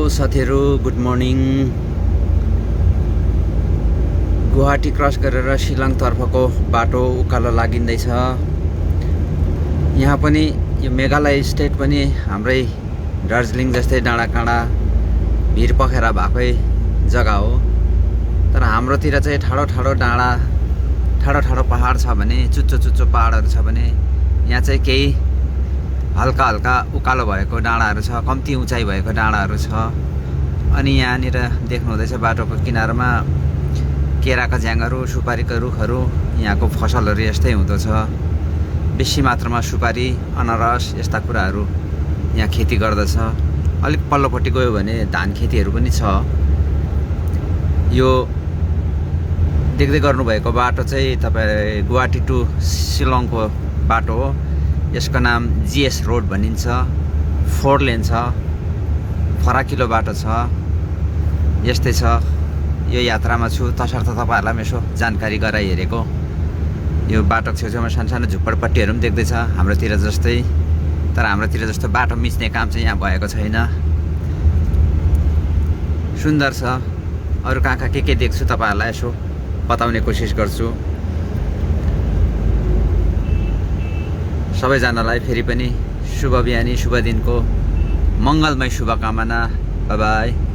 साथीहरु good morning. Guwahati cross गरेर शिलङ तर्फको बाटो उकालो लागिँदैछ। यहाँ पनि यो मेघालय स्टेट पनि हाम्रै दार्जिलिङ जस्तै डाँडाकाँडा भिर पखेरा भएकै जग्गा हो। तर हाम्रोतिर चाहिँ ठाडो ठाडो डाँडा ठाडो ठाडो पहाड छ भने, चुच्चो चुच्चो पहाडहरू छ भने, यहाँ चाहिँ केही हल्का हल्का उकालो भएको डाँडाहरू छ, कम्ती उचाइ भएको डाँडाहरू छ। अनि यहाँनिर देख्नु हुँदैछ बाटोको किनारमा केराका झ्याङहरू, सुपारीका रुखहरू, यहाँको फसलहरू यस्तै हुँदो छ। बेसी मात्रामा सुपारी, अनारस यस्ता कुराहरू यहाँ खेती गर्दछ। अलिक पल्लोपट्टि गयो भने धान खेतीहरू पनि छ। यो देख्दै गर्नुभएको बाटो चाहिँ तपाईँ गुवाहाटी टु शिलङको बाटो हो। यसको नाम जीएस रोड भनिन्छ। 4 लेन छ, फराकिलो बाटो छ। यस्तै छ। यो यात्रामा छु तसर्थ तपाईँहरूलाई पनि यसो जानकारी गराइहेरेको। यो बाटो छेउछेउमा सानो झुप्पडपट्टीहरू पनि देख्दैछ हाम्रोतिर जस्तै। तर हाम्रोतिर जस्तो बाटो मिच्ने काम चाहिँ यहाँ भएको छैन। सुन्दर छ। अरू कहाँ कहाँ के देख्छु तपाईँहरूलाई यसो बताउने कोसिस गर्छु। सबैजनालाई फेरि पनि शुभ बिहानी, शुभ दिनको मङ्गलमय शुभकामना। By by.